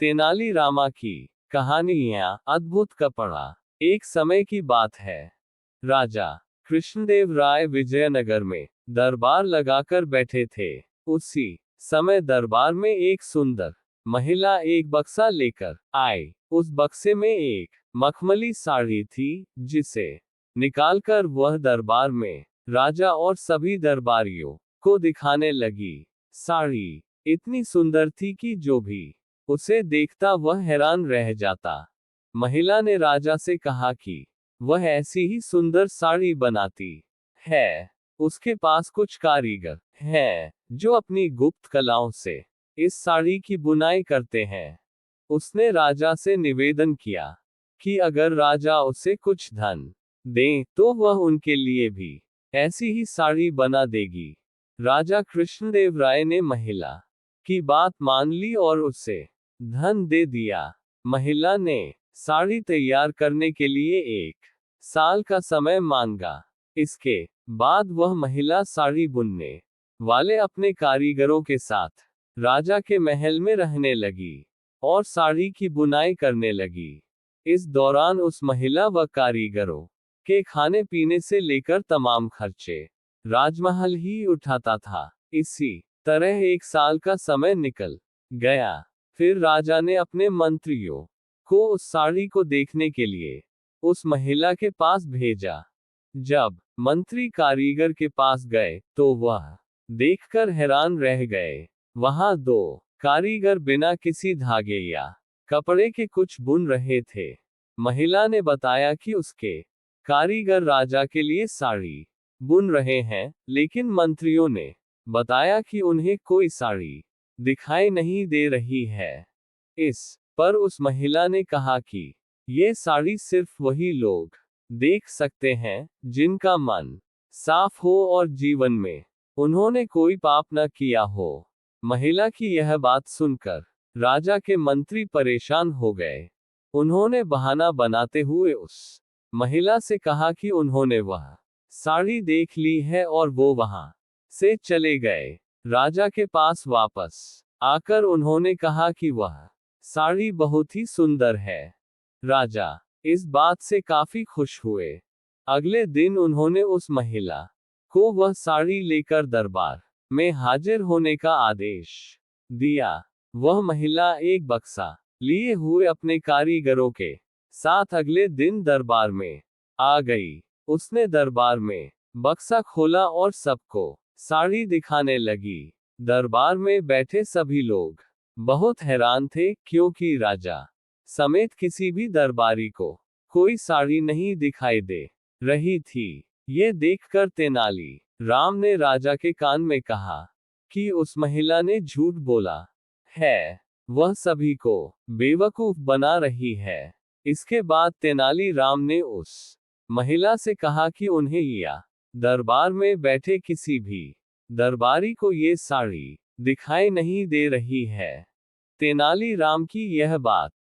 तेनालीरामा की कहानियां अद्भुत कपड़ा। एक समय की बात है। राजा कृष्णदेव राय विजयनगर में दरबार लगाकर बैठे थे। उसी समय दरबार में एक सुंदर महिला एक बक्सा लेकर आई। उस बक्से में एक मखमली साड़ी थी, जिसे निकालकर वह दरबार में राजा और सभी दरबारियों को दिखाने लगी। साड़ी इतनी सुंदर थी कि जो भी उसे देखता वह हैरान रह जाता। महिला ने राजा से कहा कि वह ऐसी ही सुंदर साड़ी बनाती है। उसके पास कुछ कारीगर हैं जो अपनी गुप्त कलाओं से इस साड़ी की बुनाई करते हैं। उसने राजा से निवेदन किया कि अगर राजा उसे कुछ धन दें तो वह उनके लिए भी ऐसी ही साड़ी बना देगी। राजा कृष्णदेव राय ने महिला की बात मान ली और उसे धन दे दिया। महिला ने साड़ी तैयार करने के लिए 1 साल का समय मांगा। इसके बाद वह महिला साड़ी बुनने वाले अपने कारीगरों के साथ राजा के महल में रहने लगी और साड़ी की बुनाई करने लगी। इस दौरान उस महिला व कारीगरों के खाने पीने से लेकर तमाम खर्चे राजमहल ही उठाता था। इसी तरह 1 साल का समय निकल गया। फिर राजा ने अपने मंत्रियों को उस साड़ी को देखने के लिए उस महिला के पास भेजा। जब मंत्री कारीगर के पास गए तो वह देखकर हैरान रह गए। वहां 2 कारीगर बिना किसी धागे या कपड़े के कुछ बुन रहे थे। महिला ने बताया कि उसके कारीगर राजा के लिए साड़ी बुन रहे हैं, लेकिन मंत्रियों ने बताया कि उन्हें कोई साड़ी दिखाई नहीं दे रही है। इस पर उस महिला ने कहा कि ये साड़ी सिर्फ वही लोग देख सकते हैं जिनका मन साफ हो और जीवन में उन्होंने कोई पाप न किया हो। महिला की यह बात सुनकर राजा के मंत्री परेशान हो गए। उन्होंने बहाना बनाते हुए उस महिला से कहा कि उन्होंने वह साड़ी देख ली है और वो वहां से चले गए। राजा के पास वापस आकर उन्होंने कहा कि वह साड़ी बहुत ही सुंदर है। राजा इस बात से काफी खुश हुए। अगले दिन उन्होंने उस महिला को वह साड़ी लेकर दरबार में हाजिर होने का आदेश दिया। वह महिला एक बक्सा लिए हुए अपने कारीगरों के साथ अगले दिन दरबार में आ गई। उसने दरबार में बक्सा खोला और सबको साड़ी दिखाने लगी। दरबार में बैठे सभी लोग बहुत हैरान थे, क्योंकि राजा समेत किसी भी दरबारी को कोई साड़ी नहीं दिखाई दे रही थी। ये देखकर तेनाली राम ने राजा के कान में कहा कि उस महिला ने झूठ बोला है, वह सभी को बेवकूफ बना रही है। इसके बाद तेनाली राम ने उस महिला से कहा कि उन्हें या दरबार में बैठे किसी भी दरबारी को ये साड़ी दिखाई नहीं दे रही है। तेनाली राम की यह बात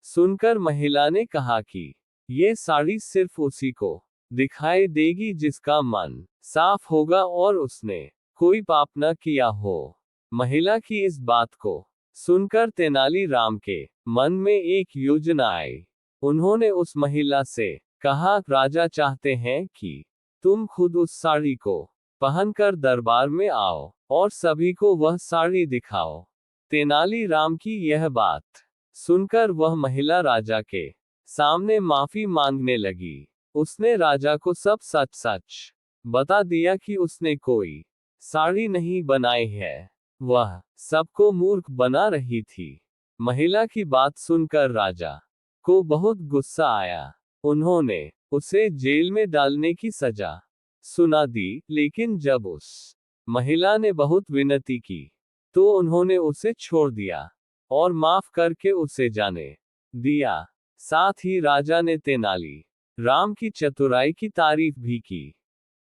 सुनकर महिला ने कहा कि ये साड़ी सिर्फ उसी को दिखाई देगी जिसका मन साफ होगा और उसने कोई पाप न किया हो। महिला की इस बात को सुनकर तेनाली राम के मन में एक योजना आई। उन्होंने उस महिला से कहा, राजा चाहते हैं कि तुम खुद उस साड़ी को पहनकर दरबार में आओ और सभी को वह साड़ी दिखाओ। तेनाली राम की यह बात सुनकर वह महिला राजा के सामने माफी मांगने लगी। उसने राजा को सब सच सच बता दिया कि उसने कोई साड़ी नहीं बनाई है, वह सबको मूर्ख बना रही थी। महिला की बात सुनकर राजा को बहुत गुस्सा आया। उन्होंने उसे जेल में डालने की सजा सुना दी, लेकिन जब उस महिला ने बहुत विनती की तो उन्होंने उसे छोड़ दिया और माफ करके उसे जाने दिया। साथ ही राजा ने तेनाली राम की चतुराई की तारीफ भी की।